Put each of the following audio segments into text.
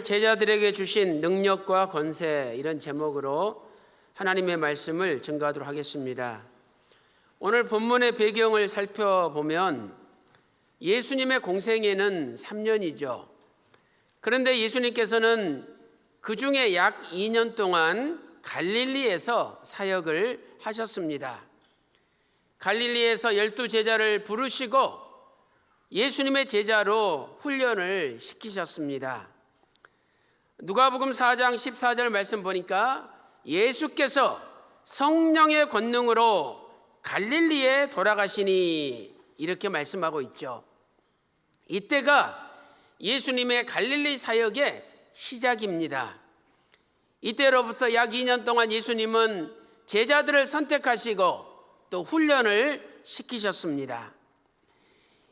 오늘 제자들에게 주신 능력과 권세, 이런 제목으로 하나님의 말씀을 증거하도록 하겠습니다. 오늘 본문의 배경을 살펴보면 예수님의 공생애는 3년이죠. 그런데 예수님께서는 그 중에 약 2년 동안 갈릴리에서 사역을 하셨습니다. 갈릴리에서 12제자를 부르시고 예수님의 제자로 훈련을 시키셨습니다. 누가복음 4장 14절 말씀 보니까 예수께서 성령의 권능으로 갈릴리에 돌아가시니, 이렇게 말씀하고 있죠. 이때가 예수님의 갈릴리 사역의 시작입니다. 이때로부터 약 2년 동안 예수님은 제자들을 선택하시고 또 훈련을 시키셨습니다.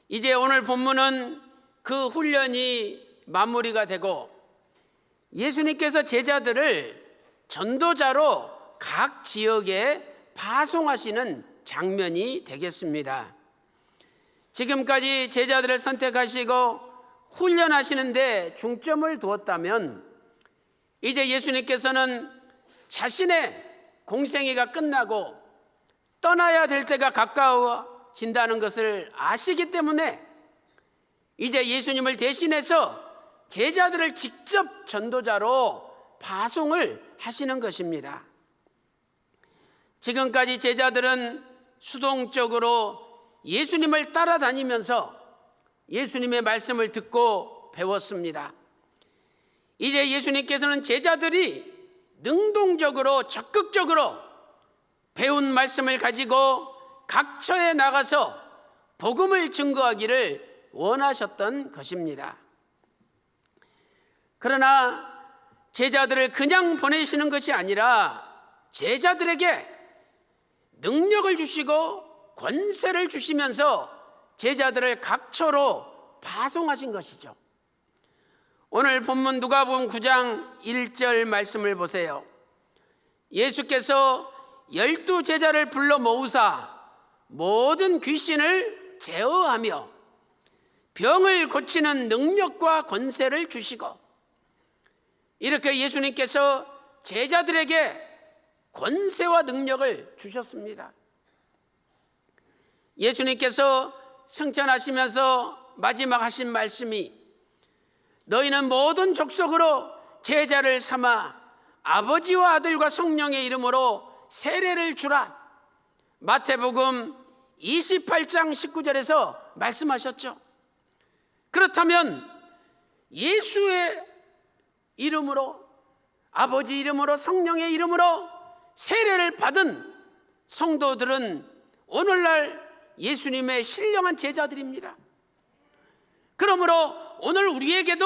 이제 오늘 본문은 그 훈련이 마무리가 되고 예수님께서 제자들을 전도자로 각 지역에 파송하시는 장면이 되겠습니다. 지금까지 제자들을 선택하시고 훈련하시는데 중점을 두었다면, 이제 예수님께서는 자신의 공생애가 끝나고 떠나야 될 때가 가까워진다는 것을 아시기 때문에 이제 예수님을 대신해서 제자들을 직접 전도자로 파송을 하시는 것입니다. 지금까지 제자들은 수동적으로 예수님을 따라다니면서 예수님의 말씀을 듣고 배웠습니다. 이제 예수님께서는 제자들이 능동적으로 적극적으로 배운 말씀을 가지고 각처에 나가서 복음을 증거하기를 원하셨던 것입니다. 그러나 제자들을 그냥 보내시는 것이 아니라 제자들에게 능력을 주시고 권세를 주시면서 제자들을 각처로 파송하신 것이죠. 오늘 본문 누가복음 9장 1절 말씀을 보세요. 예수께서 12제자를 불러 모으사 모든 귀신을 제어하며 병을 고치는 능력과 권세를 주시고, 이렇게 예수님께서 제자들에게 권세와 능력을 주셨습니다. 예수님께서 승천하시면서 마지막 하신 말씀이 너희는 모든 족속으로 제자를 삼아 아버지와 아들과 성령의 이름으로 세례를 주라, 마태복음 28장 19절에서 말씀하셨죠. 그렇다면 예수의 이름으로, 아버지 이름으로, 성령의 이름으로 세례를 받은 성도들은 오늘날 예수님의 신령한 제자들입니다. 그러므로 오늘 우리에게도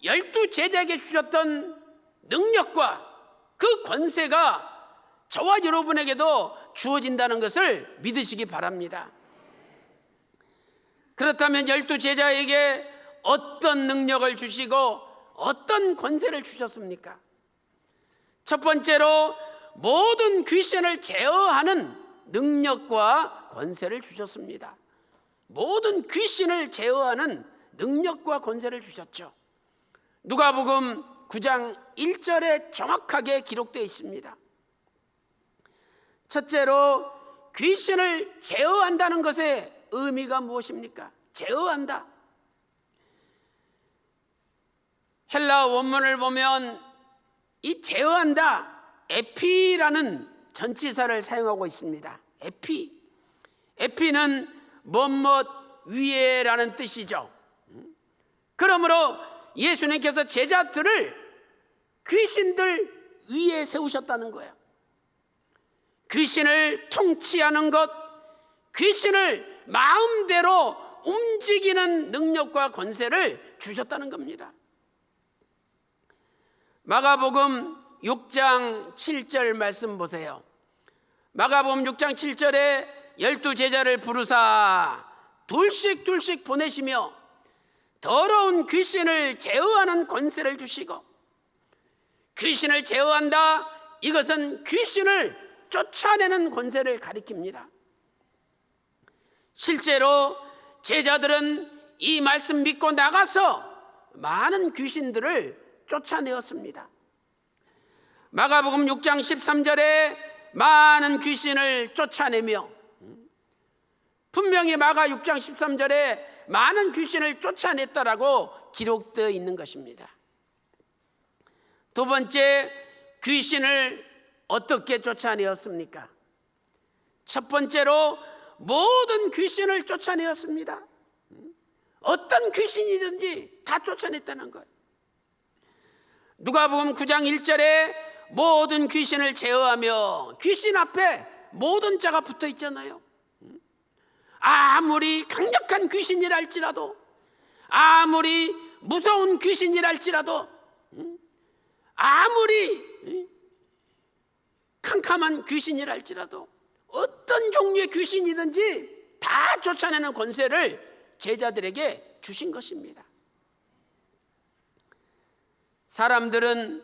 12제자에게 주셨던 능력과 그 권세가 저와 여러분에게도 주어진다는 것을 믿으시기 바랍니다. 그렇다면 12제자에게 어떤 능력을 주시고 어떤 권세를 주셨습니까? 첫 번째로 모든 귀신을 제어하는 능력과 권세를 주셨습니다. 모든 귀신을 제어하는 능력과 권세를 주셨죠. 누가복음 9장 1절에 정확하게 기록되어 있습니다. 첫째로 귀신을 제어한다는 것의 의미가 무엇입니까? 제어한다. 헬라 원문을 보면 이 제어한다, 에피라는 전치사를 사용하고 있습니다. 에피는 뭐뭇 위에라는 뜻이죠. 그러므로 예수님께서 제자들을 귀신들 위에 세우셨다는 거예요. 귀신을 통치하는 것, 귀신을 마음대로 움직이는 능력과 권세를 주셨다는 겁니다. 마가복음 6장 7절 말씀 보세요. 마가복음 6장 7절에 12제자를 부르사 둘씩 보내시며 더러운 귀신을 제어하는 권세를 주시고, 귀신을 제어한다, 이것은 귀신을 쫓아내는 권세를 가리킵니다. 실제로 제자들은 이 말씀 믿고 나가서 많은 귀신들을 쫓아내었습니다. 마가복음 6장 13절에 많은 귀신을 쫓아내며, 분명히 마가 6장 13절에 많은 귀신을 쫓아냈다라고 기록되어 있는 것입니다. 두 번째, 귀신을 어떻게 쫓아내었습니까? 첫 번째로 모든 귀신을 쫓아내었습니다. 어떤 귀신이든지 다 쫓아냈다는 거예요. 누가복음 9장 1절에 모든 귀신을 제어하며, 귀신 앞에 모든 자가 붙어 있잖아요. 아무리 강력한 귀신이랄지라도, 아무리 무서운 귀신이랄지라도, 아무리 캄캄한 귀신이랄지라도, 어떤 종류의 귀신이든지 다 쫓아내는 권세를 제자들에게 주신 것입니다. 사람들은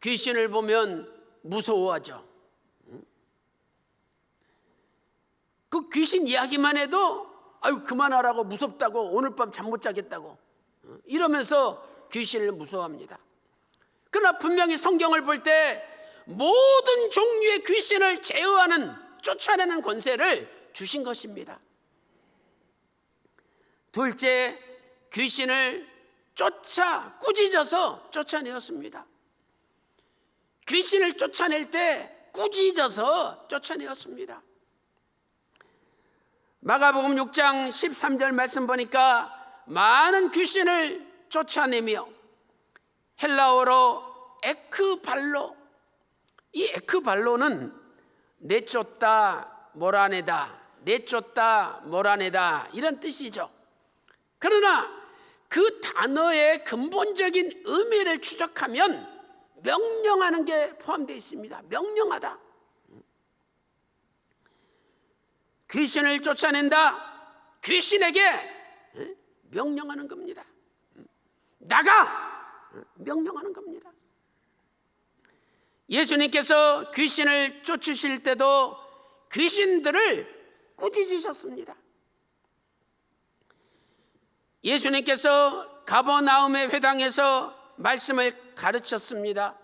귀신을 보면 무서워하죠. 그 귀신 이야기만 해도 아유 그만하라고, 무섭다고, 오늘 밤 잠 못 자겠다고 이러면서 귀신을 무서워합니다. 그러나 분명히 성경을 볼 때 모든 종류의 귀신을 제어하는, 쫓아내는 권세를 주신 것입니다. 둘째, 귀신을 꾸짖어서 쫓아내었습니다. 귀신을 쫓아낼 때 꾸짖어서 쫓아내었습니다. 마가복음 6장 13절 말씀 보니까 많은 귀신을 쫓아내며, 헬라어로 에크발로, 이 에크발로는 내쫓다, 몰아내다, 내쫓다, 몰아내다 이런 뜻이죠. 그러나 그 단어의 근본적인 의미를 추적하면 명령하는 게 포함되어 있습니다. 명령하다. 귀신을 쫓아낸다, 귀신에게 명령하는 겁니다. 나가! 명령하는 겁니다. 예수님께서 귀신을 쫓으실 때도 귀신들을 꾸짖으셨습니다. 예수님께서 가버나움의 회당에서 말씀을 가르쳤습니다.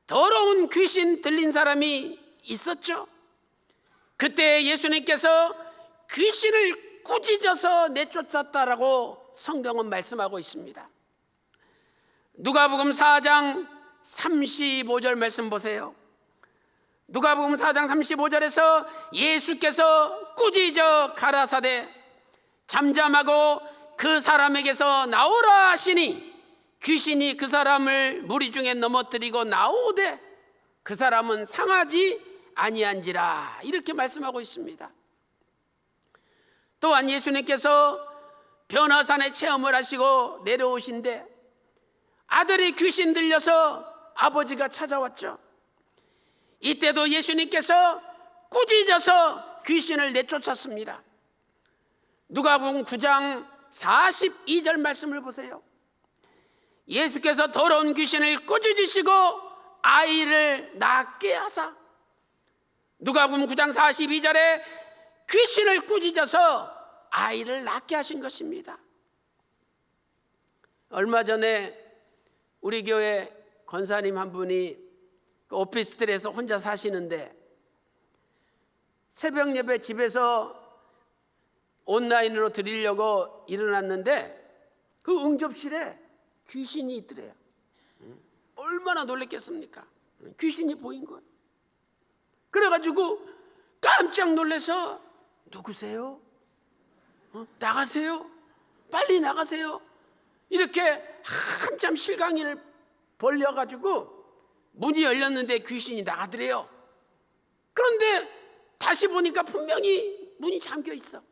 더러운 귀신 들린 사람이 있었죠. 그때 예수님께서 귀신을 꾸짖어서 내쫓았다라고 성경은 말씀하고 있습니다. 누가복음 4장 35절 말씀 보세요. 누가복음 4장 35절에서 예수께서 꾸짖어 가라사대 잠잠하고 그 사람에게서 나오라 하시니 귀신이 그 사람을 무리 중에 넘어뜨리고 나오되 그 사람은 상하지 아니한지라, 이렇게 말씀하고 있습니다. 또한 예수님께서 변화산에 체험을 하시고 내려오신데 아들이 귀신 들려서 아버지가 찾아왔죠. 이때도 예수님께서 꾸짖어서 귀신을 내쫓았습니다. 누가복음 9장 42절 말씀을 보세요. 예수께서 더러운 귀신을 꾸짖으시고 아이를 낫게 하사, 누가복음 9장 42절에 귀신을 꾸짖어서 아이를 낫게 하신 것입니다. 얼마 전에 우리 교회 권사님 한 분이 오피스텔에서 혼자 사시는데 새벽 예배 집에서 온라인으로 드리려고 일어났는데 그 응접실에 귀신이 있더래요. 얼마나 놀랬겠습니까? 귀신이 보인 거예요. 그래가지고 깜짝 놀라서 누구세요? 나가세요? 빨리 나가세요? 이렇게 한참 실강이를 벌려가지고 문이 열렸는데 귀신이 나가더래요. 그런데 다시 보니까 분명히 문이 잠겨 있어.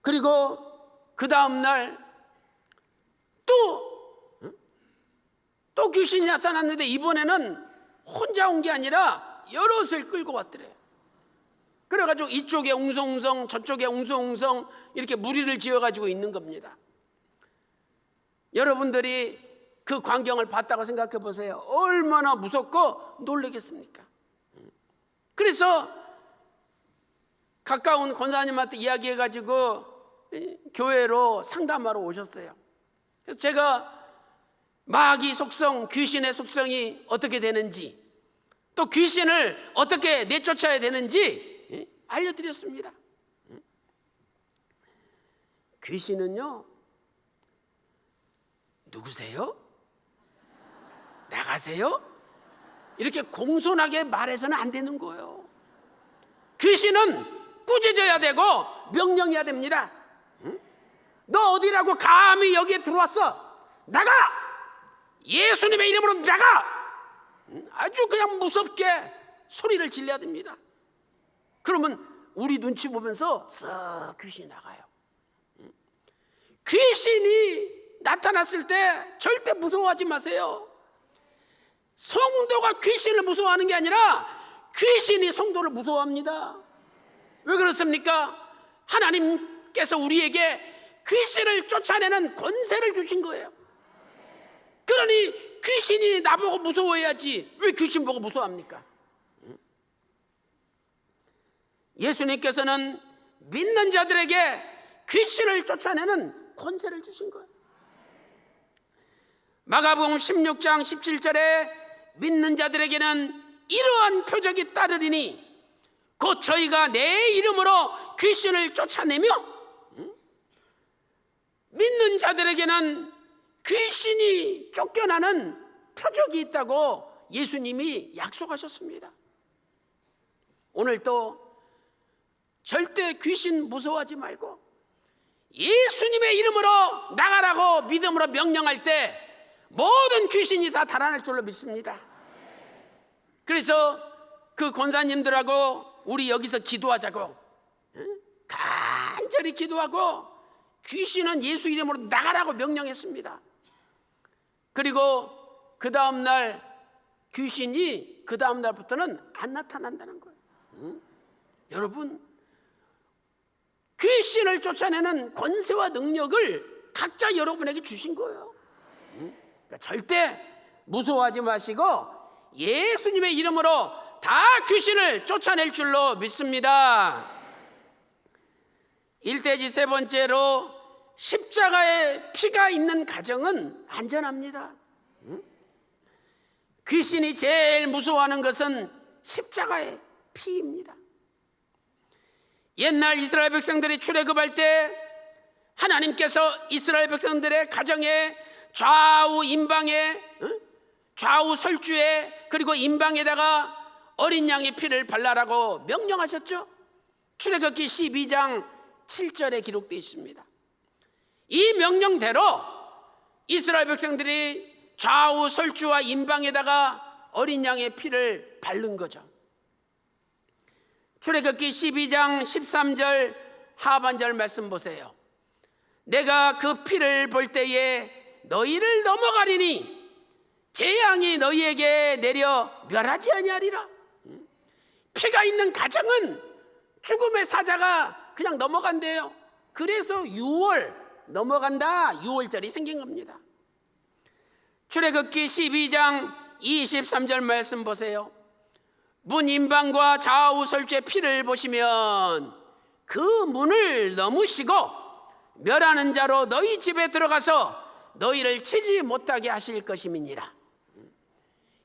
그리고 그 다음날 또 귀신이 나타났는데 이번에는 혼자 온 게 아니라 여럿을 끌고 왔더래요. 그래가지고 이쪽에 웅성웅성 저쪽에 웅성웅성 이렇게 무리를 지어가지고 있는 겁니다. 여러분들이 그 광경을 봤다고 생각해 보세요. 얼마나 무섭고 놀라겠습니까? 그래서 가까운 권사님한테 이야기해가지고 교회로 상담하러 오셨어요. 그래서 제가 마귀 속성, 귀신의 속성이 어떻게 되는지, 또 귀신을 어떻게 내쫓아야 되는지 알려드렸습니다. 귀신은요, 누구세요? 나가세요? 이렇게 공손하게 말해서는 안 되는 거예요. 귀신은 꾸짖어야 되고 명령해야 됩니다. 너 어디라고 감히 여기에 들어왔어? 나가! 예수님의 이름으로 나가! 아주 그냥 무섭게 소리를 질러야 됩니다. 그러면 우리 눈치 보면서 쓱 귀신이 나가요. 귀신이 나타났을 때 절대 무서워하지 마세요. 성도가 귀신을 무서워하는 게 아니라 귀신이 성도를 무서워합니다. 왜 그렇습니까? 하나님께서 우리에게 귀신을 쫓아내는 권세를 주신 거예요. 그러니 귀신이 나보고 무서워해야지 왜 귀신 보고 무서워합니까? 예수님께서는 믿는 자들에게 귀신을 쫓아내는 권세를 주신 거예요. 마가복음 16장 17절에 믿는 자들에게는 이러한 표적이 따르리니 곧 저희가 내 이름으로 귀신을 쫓아내며, 믿는 자들에게는 귀신이 쫓겨나는 표적이 있다고 예수님이 약속하셨습니다. 오늘도 절대 귀신 무서워하지 말고 예수님의 이름으로 나가라고 믿음으로 명령할 때 모든 귀신이 다 달아날 줄로 믿습니다. 그래서 그 권사님들하고 우리 여기서 기도하자고, 간절히 기도하고 귀신은 예수 이름으로 나가라고 명령했습니다. 그리고 그 다음날 귀신이 그 다음날부터는 안 나타난다는 거예요. 여러분, 귀신을 쫓아내는 권세와 능력을 각자 여러분에게 주신 거예요. 그러니까 절대 무서워하지 마시고 예수님의 이름으로 다 귀신을 쫓아낼 줄로 믿습니다. 일대지 세 번째로, 십자가의 피가 있는 가정은 안전합니다. 귀신이 제일 무서워하는 것은 십자가의 피입니다. 옛날 이스라엘 백성들이 출애굽할 때 하나님께서 이스라엘 백성들의 가정에 좌우 임방에, 좌우 설주에, 그리고 임방에다가 어린 양의 피를 발라라고 명령하셨죠. 출애굽기 12장 7절에 기록되어 있습니다. 이 명령대로 이스라엘 백성들이 좌우 설주와 임방에다가 어린 양의 피를 바른 거죠. 출애굽기 12장 13절 하반절 말씀 보세요. 내가 그 피를 볼 때에 너희를 넘어가리니 재앙이 너희에게 내려 멸하지 아니하리라. 피가 있는 가정은 죽음의 사자가 그냥 넘어간대요. 그래서 6월 넘어간다, 6월절이 생긴 겁니다. 출애굽기 12장 23절 말씀 보세요. 문 임방과 좌우 설주의 피를 보시면 그 문을 넘으시고 멸하는 자로 너희 집에 들어가서 너희를 치지 못하게 하실 것임이니라.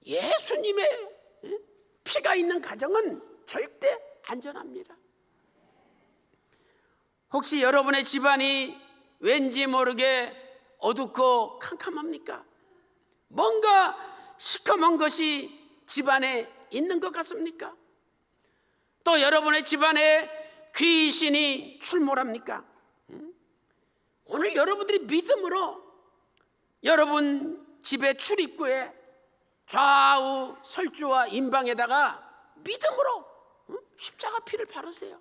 예수님의 피가 있는 가정은 절대 안전합니다. 혹시 여러분의 집안이 왠지 모르게 어둡고 캄캄합니까? 뭔가 시커먼 것이 집안에 있는 것 같습니까? 또 여러분의 집안에 귀신이 출몰합니까? 오늘 여러분들이 믿음으로 여러분 집의 출입구에 좌우 설주와 임방에다가 믿음으로 십자가 피를 바르세요.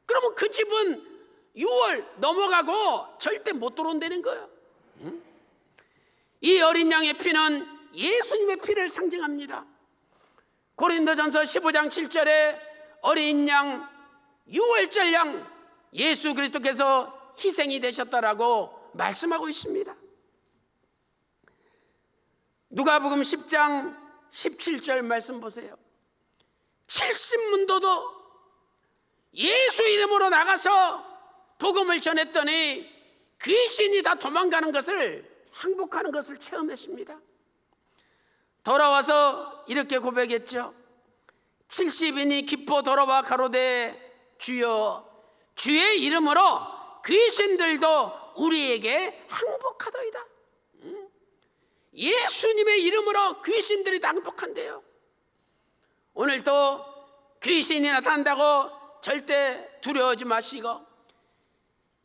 그러면 그 집은 6월 넘어가고 절대 못 들어온다는 거예요. 이 어린 양의 피는 예수님의 피를 상징합니다. 고린도전서 15장 7절에 어린 양, 6월절 양 예수 그리스도께서 희생이 되셨다라고 말씀하고 있습니다. 누가복음 10장 17절 말씀 보세요. 70문도도 예수 이름으로 나가서 복음을 전했더니 귀신이 다 도망가는 것을, 항복하는 것을 체험했습니다. 돌아와서 이렇게 고백했죠. 70인이 기뻐 돌아와 가로되 주여 주의 이름으로 귀신들도 우리에게 항복하더이다. 예수님의 이름으로 귀신들이 다 항복한대요. 오늘도 귀신이 나타난다고 절대 두려워하지 마시고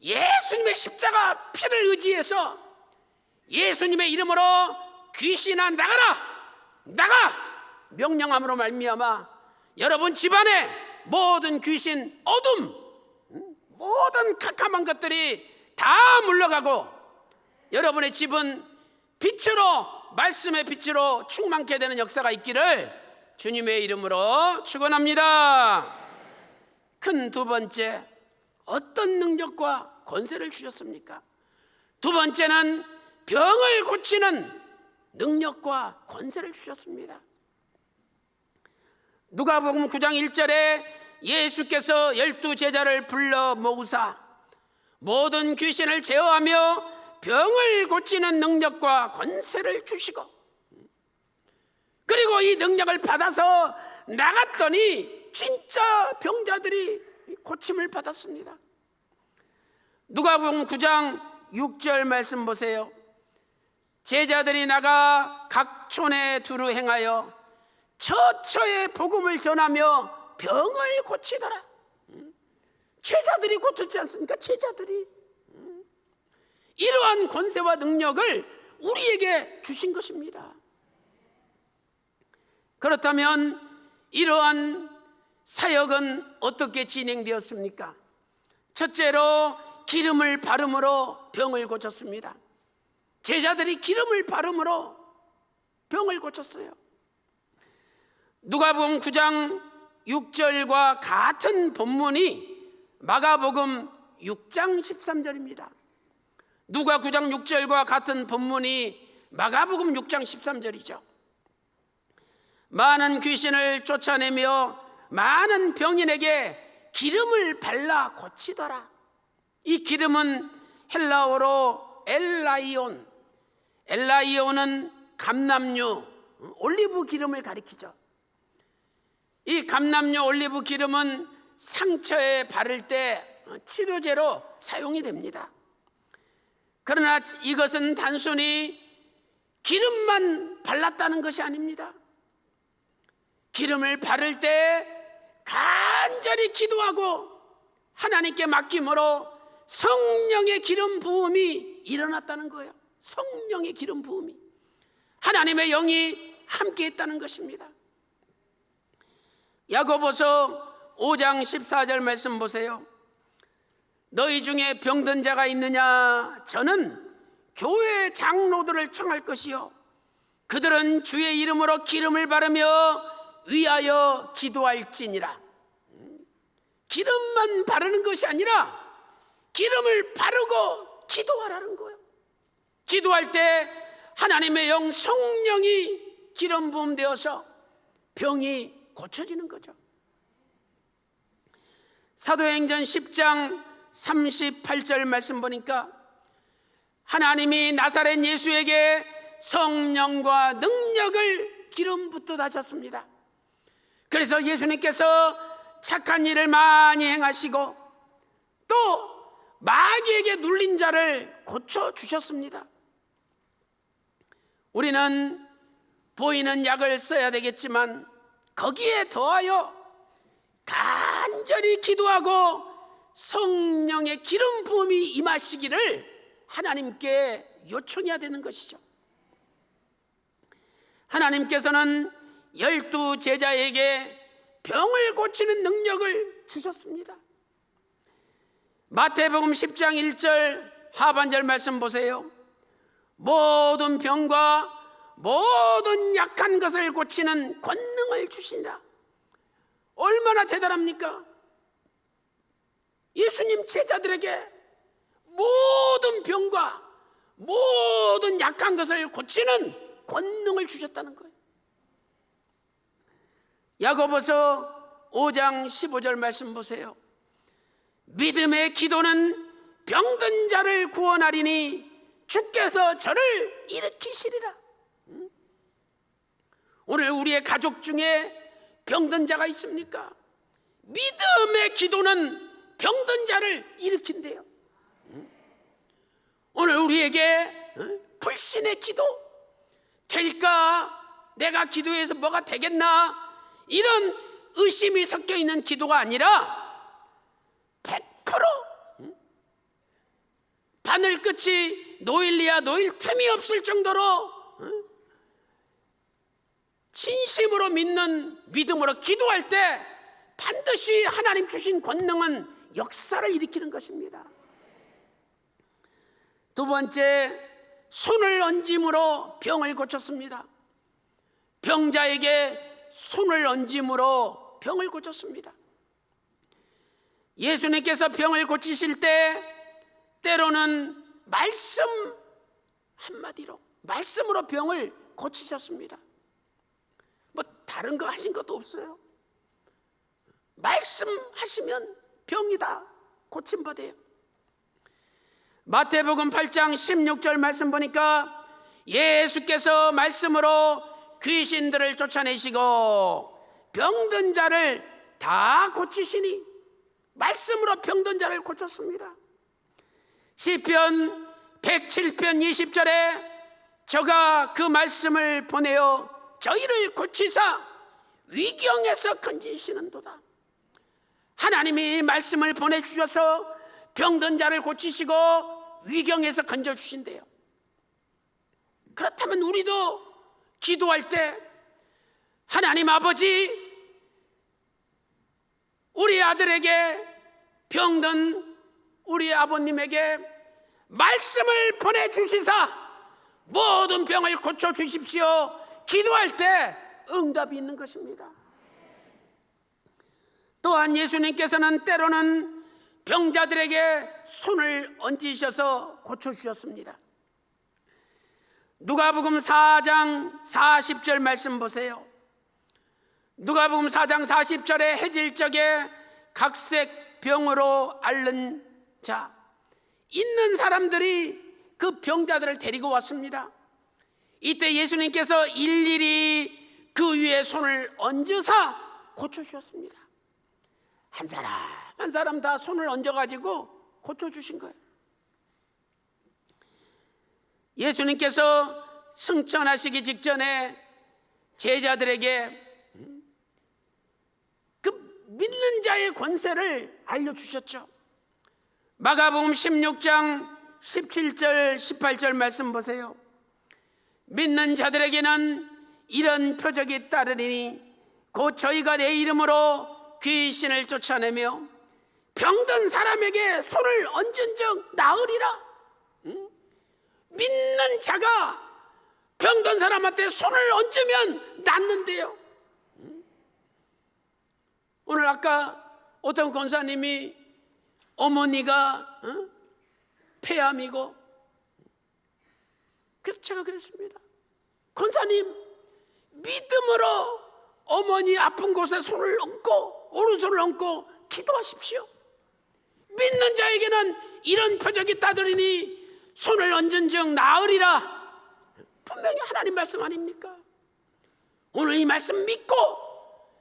예수님의 십자가 피를 의지해서 예수님의 이름으로 귀신아 나가라, 나가 명령함으로 말미암아 여러분 집안에 모든 귀신, 어둠, 모든 캄캄한 것들이 다 물러가고 여러분의 집은 빛으로, 말씀의 빛으로 충만케 되는 역사가 있기를 주님의 이름으로 축원합니다. 큰 두 번째, 어떤 능력과 권세를 주셨습니까? 두 번째는 병을 고치는 능력과 권세를 주셨습니다. 누가복음 9장 1절에 예수께서 12제자를 불러 모으사 모든 귀신을 제어하며 병을 고치는 능력과 권세를 주시고, 그리고 이 능력을 받아서 나갔더니 진짜 병자들이 고침을 받았습니다. 누가복음 9장 6절 말씀 보세요. 제자들이 나가 각 촌에 두루 행하여 처처에 복음을 전하며 병을 고치더라. 제자들이 고쳤지 않습니까? 제자들이. 이러한 권세와 능력을 우리에게 주신 것입니다. 그렇다면 이러한 사역은 어떻게 진행되었습니까? 첫째로 기름을 바름으로 병을 고쳤습니다. 제자들이 기름을 바름으로 병을 고쳤어요. 누가복음 9장 6절과 같은 본문이 마가복음 6장 13절입니다. 누가 9장 6절과 같은 본문이 마가복음 6장 13절이죠. 많은 귀신을 쫓아내며 많은 병인에게 기름을 발라 고치더라. 이 기름은 헬라어로 엘라이온, 엘라이온은 감람류, 올리브 기름을 가리키죠. 이 감람류 올리브 기름은 상처에 바를 때 치료제로 사용이 됩니다. 그러나 이것은 단순히 기름만 발랐다는 것이 아닙니다. 기름을 바를 때 간절히 기도하고 하나님께 맡김으로 성령의 기름 부음이 일어났다는 거예요. 성령의 기름 부음이, 하나님의 영이 함께 했다는 것입니다. 야고보서 5장 14절 말씀 보세요. 너희 중에 병든 자가 있느냐? 저는 교회 장로들을 청할 것이요 그들은 주의 이름으로 기름을 바르며 위하여 기도할지니라. 기름만 바르는 것이 아니라 기름을 바르고 기도하라는 거예요. 기도할 때 하나님의 영 성령이 기름 부음되어서 병이 고쳐지는 거죠. 사도행전 10장 38절 말씀 보니까 하나님이 나사렛 예수에게 성령과 능력을 기름 붓듯하셨습니다. 그래서 예수님께서 착한 일을 많이 행하시고 또 마귀에게 눌린 자를 고쳐주셨습니다. 우리는 보이는 약을 써야 되겠지만 거기에 더하여 간절히 기도하고 성령의 기름 부음이 임하시기를 하나님께 요청해야 되는 것이죠. 하나님께서는 12제자에게 병을 고치는 능력을 주셨습니다. 마태복음 10장 1절 하반절 말씀 보세요. 모든 병과 모든 약한 것을 고치는 권능을 주시니라. 얼마나 대단합니까? 예수님 제자들에게 모든 병과 모든 약한 것을 고치는 권능을 주셨다는 거예요. 야고보서 5장 15절 말씀 보세요. 믿음의 기도는 병든 자를 구원하리니 주께서 저를 일으키시리라. 오늘 우리의 가족 중에 병든 자가 있습니까? 믿음의 기도는 병든 자를 일으킨대요. 오늘 우리에게 불신의 기도, 될까? 내가 기도해서 뭐가 되겠나? 이런 의심이 섞여 있는 기도가 아니라 100% 바늘 끝이 놓일리야 놓일 틈이 없을 정도로 진심으로 믿는 믿음으로 기도할 때 반드시 하나님 주신 권능은 역사를 일으키는 것입니다. 두 번째, 손을 얹음으로 병을 고쳤습니다. 병자에게 손을 얹음으로 병을 고쳤습니다. 예수님께서 병을 고치실 때 때로는 말씀 한마디로, 말씀으로 병을 고치셨습니다. 뭐 다른 거 하신 것도 없어요. 말씀하시면 병이 다 고침받아요. 마태복음 8장 16절 말씀 보니까 예수께서 말씀으로 귀신들을 쫓아내시고 병든 자를 다 고치시니, 말씀으로 병든 자를 고쳤습니다. 시편 107편 20절에 저가 그 말씀을 보내어 저희를 고치사 위경에서 건지시는도다. 하나님이 말씀을 보내주셔서 병든 자를 고치시고 위경에서 건져주신대요. 그렇다면 우리도 기도할 때 하나님 아버지, 우리 아들에게 병든 우리 아버님에게 말씀을 보내주시사 모든 병을 고쳐주십시오. 기도할 때 응답이 있는 것입니다. 또한 예수님께서는 때로는 병자들에게 손을 얹으셔서 고쳐주셨습니다. 누가복음 4장 40절 말씀 보세요. 누가복음 4장 40절에 해질 적에 각색 병으로 앓는 자, 있는 사람들이 그 병자들을 데리고 왔습니다. 이때 예수님께서 일일이 그 위에 손을 얹으사 고쳐주셨습니다. 한 사람 한 사람 다 손을 얹어가지고 고쳐주신 거예요. 예수님께서 승천하시기 직전에 제자들에게 그 믿는 자의 권세를 알려주셨죠. 마가복음 16장 17절 18절 말씀 보세요. 믿는 자들에게는 이런 표적이 따르리니 곧 저희가 내 이름으로 귀신을 쫓아내며 병든 사람에게 손을 얹은 적 나으리라. 믿는 자가 병든 사람한테 손을 얹으면 낫는데요. 오늘 아까 어떤 권사님이 어머니가 폐암이고, 그래서 제가 그랬습니다. 권사님, 믿음으로 어머니 아픈 곳에 손을 얹고 오른손을 얹고 기도하십시오. 믿는 자에게는 이런 표적이 따르리니 손을 얹은 적 나으리라. 분명히 하나님 말씀 아닙니까? 오늘 이 말씀 믿고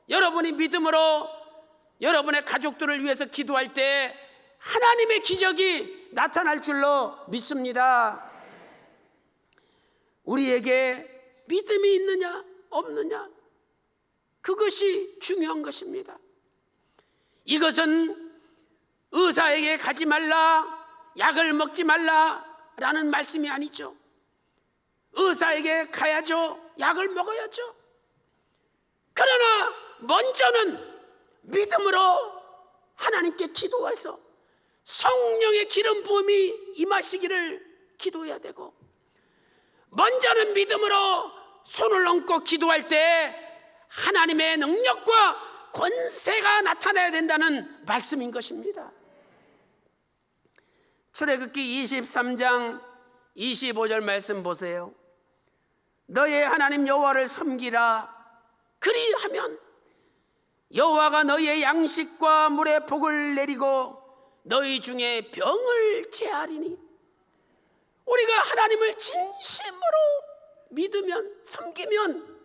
여러분이 믿음으로 여러분의 가족들을 위해서 기도할 때 하나님의 기적이 나타날 줄로 믿습니다. 우리에게 믿음이 있느냐 없느냐, 그것이 중요한 것입니다. 이것은 의사에게 가지 말라, 약을 먹지 말라라는 말씀이 아니죠. 의사에게 가야죠. 약을 먹어야죠. 그러나 먼저는 믿음으로 하나님께 기도해서 성령의 기름 부음이 임하시기를 기도해야 되고, 먼저는 믿음으로 손을 얹고 기도할 때 하나님의 능력과 권세가 나타나야 된다는 말씀인 것입니다. 출애굽기 23장 25절 말씀 보세요. 너의 하나님 여호와를 섬기라. 그리하면 여호와가 너의 양식과 물의 복을 내리고 너희 중에 병을 제하리니. 우리가 하나님을 진심으로 믿으면, 섬기면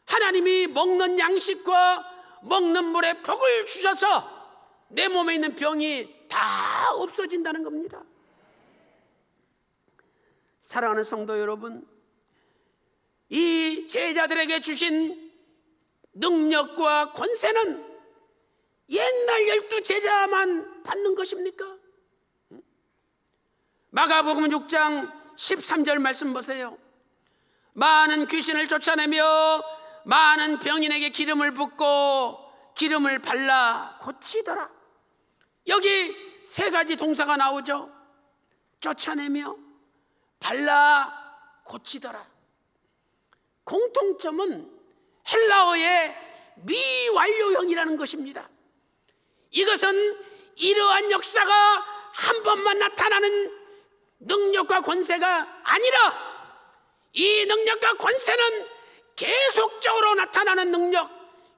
하나님이 먹는 양식과 먹는 물에 복을 주셔서 내 몸에 있는 병이 다 없어진다는 겁니다. 사랑하는 성도 여러분, 이 제자들에게 주신 능력과 권세는 옛날 12제자만 받는 것입니까? 마가복음 6장 13절 말씀 보세요. 많은 귀신을 쫓아내며 많은 병인에게 기름을 붓고 기름을 발라 고치더라. 여기 세 가지 동사가 나오죠. 쫓아내며, 발라, 고치더라. 공통점은 헬라어의 미완료형이라는 것입니다. 이것은 이러한 역사가 한 번만 나타나는 능력과 권세가 아니라 이 능력과 권세는 계속적으로 나타나는 능력,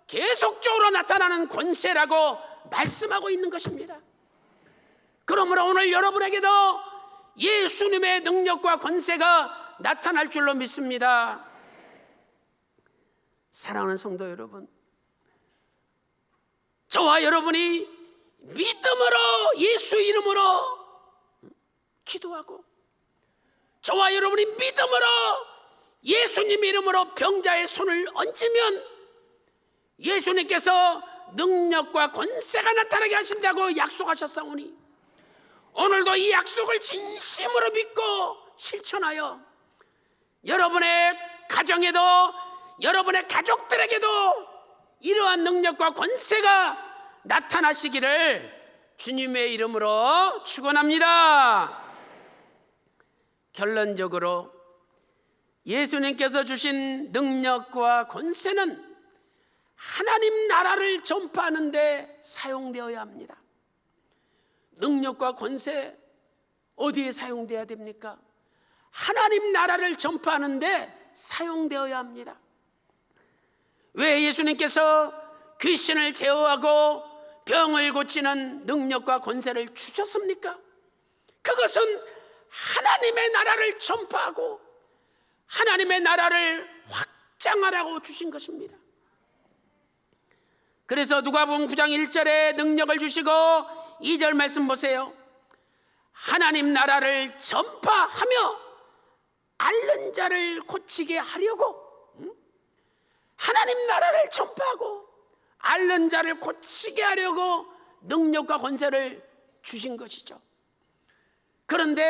계속적으로 나타나는 권세라고 말씀하고 있는 것입니다. 그러므로 오늘 여러분에게도 예수님의 능력과 권세가 나타날 줄로 믿습니다. 사랑하는 성도 여러분, 저와 여러분이 믿음으로, 예수 이름으로 기도하고, 저와 여러분이 믿음으로 예수님 이름으로 병자의 손을 얹으면 예수님께서 능력과 권세가 나타나게 하신다고 약속하셨사오니, 오늘도 이 약속을 진심으로 믿고 실천하여 여러분의 가정에도, 여러분의 가족들에게도 이러한 능력과 권세가 나타나시기를 주님의 이름으로 축원합니다. 결론적으로 예수님께서 주신 능력과 권세는 하나님 나라를 전파하는 데 사용되어야 합니다. 능력과 권세 어디에 사용되어야 됩니까? 하나님 나라를 전파하는 데 사용되어야 합니다. 왜 예수님께서 귀신을 제어하고 병을 고치는 능력과 권세를 주셨습니까? 그것은 하나님의 나라를 전파하고 하나님의 나라를 확장하라고 주신 것입니다. 그래서 누가복음 9장 1절에 능력을 주시고 2절 말씀 보세요. 하나님 나라를 전파하며 앓는 자를 고치게 하려고, 하나님 나라를 전파하고 앓는 자를 고치게 하려고 능력과 권세를 주신 것이죠. 그런데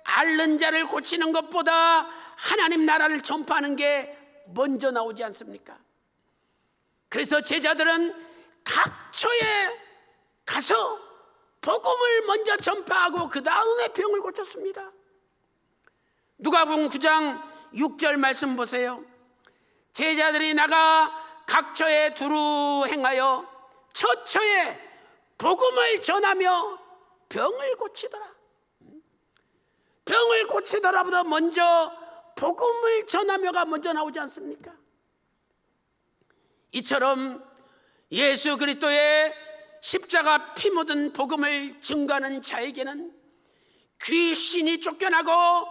앓는 자를 고치는 것보다 하나님 나라를 전파하는 게 먼저 나오지 않습니까? 그래서 제자들은 각처에 가서 복음을 먼저 전파하고 그 다음에 병을 고쳤습니다. 누가복음 9장 6절 말씀 보세요. 제자들이 나가 각처에 두루 행하여 처처에 복음을 전하며 병을 고치더라. 병을 고치더라보다 먼저 복음을 전하며가 먼저 나오지 않습니까? 이처럼 예수 그리스도의 십자가 피 묻은 복음을 증거하는 자에게는 귀신이 쫓겨나고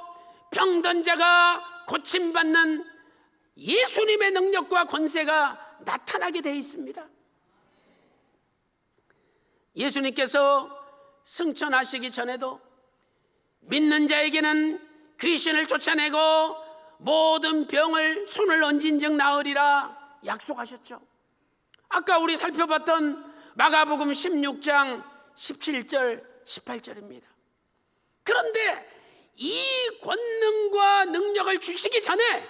병든 자가 고침받는 예수님의 능력과 권세가 나타나게 되어 있습니다. 예수님께서 승천하시기 전에도 믿는 자에게는 귀신을 쫓아내고 모든 병을 손을 얹은 즉 나으리라 약속하셨죠. 아까 우리 살펴봤던 마가복음 16장 17절 18절입니다. 그런데 이 권능과 능력을 주시기 전에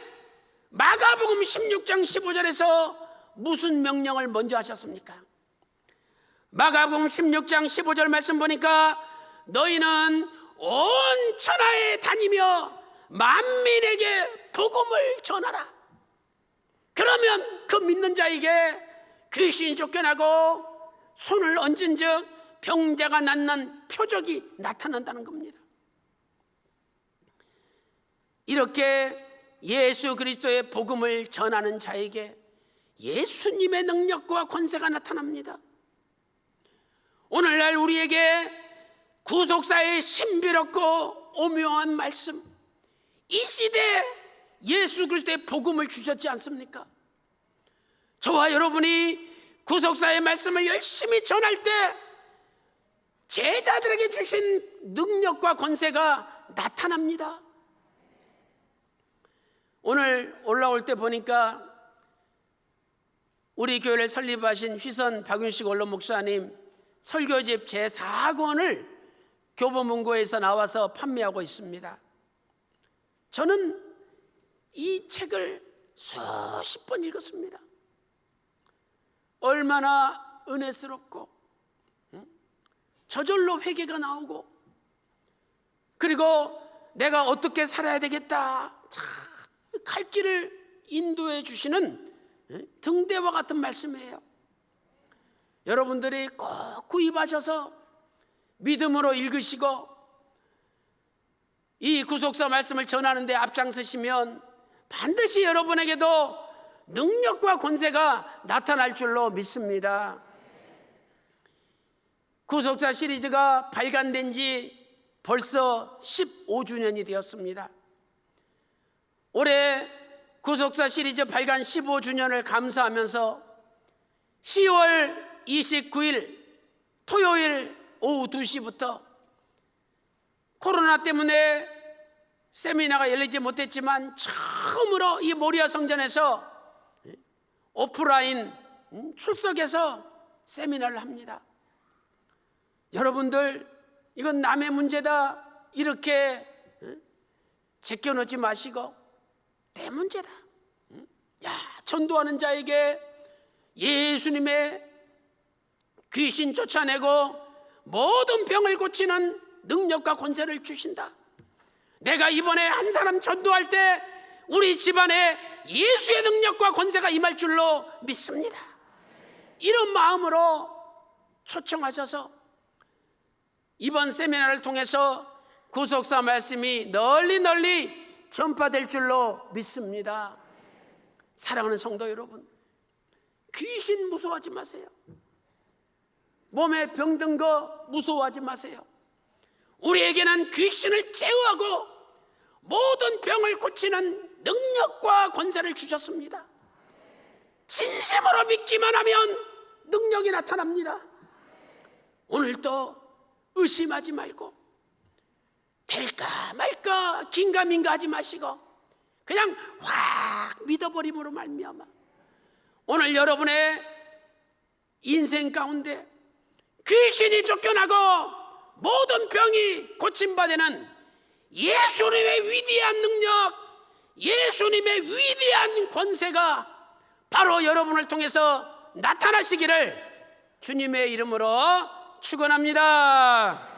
마가복음 16장 15절에서 무슨 명령을 먼저 하셨습니까? 마가복음 16장 15절 말씀 보니까 너희는 온 천하에 다니며 만민에게 복음을 전하라. 그러면 그 믿는 자에게 귀신이 쫓겨나고 손을 얹은 즉 병자가 낫는 표적이 나타난다는 겁니다. 이렇게 예수 그리스도의 복음을 전하는 자에게 예수님의 능력과 권세가 나타납니다. 오늘날 우리에게 구속사의 신비롭고 오묘한 말씀, 이 시대에 예수 그리스도의 복음을 주셨지 않습니까? 저와 여러분이 구속사의 말씀을 열심히 전할 때 제자들에게 주신 능력과 권세가 나타납니다. 오늘 올라올 때 보니까 우리 교회를 설립하신 휘선 박윤식 원로 목사님 설교집 제4권을 교보문고에서 나와서 판매하고 있습니다. 저는 이 책을 수십 번 읽었습니다. 얼마나 은혜스럽고 저절로 회개가 나오고, 그리고 내가 어떻게 살아야 되겠다 갈 길을 인도해 주시는 등대와 같은 말씀이에요. 여러분들이 꼭 구입하셔서 믿음으로 읽으시고 이 구속사 말씀을 전하는 데 앞장서시면 반드시 여러분에게도 능력과 권세가 나타날 줄로 믿습니다. 구속사 시리즈가 발간된 지 벌써 15주년이 되었습니다. 올해 구속사 시리즈 발간 15주년을 감사하면서 10월 29일 토요일 오후 2시부터 코로나 때문에 세미나가 열리지 못했지만 처음으로 이 모리아 성전에서 오프라인 출석해서 세미나를 합니다. 여러분들, 이건 남의 문제다 이렇게 제껴놓지 마시고 내 문제다. 전도하는 자에게 예수님의 귀신 쫓아내고 모든 병을 고치는 능력과 권세를 주신다. 내가 이번에 한 사람 전도할 때 우리 집안에 예수의 능력과 권세가 임할 줄로 믿습니다. 이런 마음으로 초청하셔서 이번 세미나를 통해서 구속사 말씀이 널리 전파될 줄로 믿습니다. 사랑하는 성도 여러분, 귀신 무서워하지 마세요. 몸에 병든 거 무서워하지 마세요. 우리에게는 귀신을 제어하고 모든 병을 고치는 능력과 권세를 주셨습니다. 진심으로 믿기만 하면 능력이 나타납니다. 오늘도 의심하지 말고 될까 말까 긴가민가 하지 마시고 그냥 확 믿어버림으로 말미암아 오늘 여러분의 인생 가운데 귀신이 쫓겨나고 모든 병이 고침받는 예수님의 위대한 능력, 예수님의 위대한 권세가 바로 여러분을 통해서 나타나시기를 주님의 이름으로 축원합니다.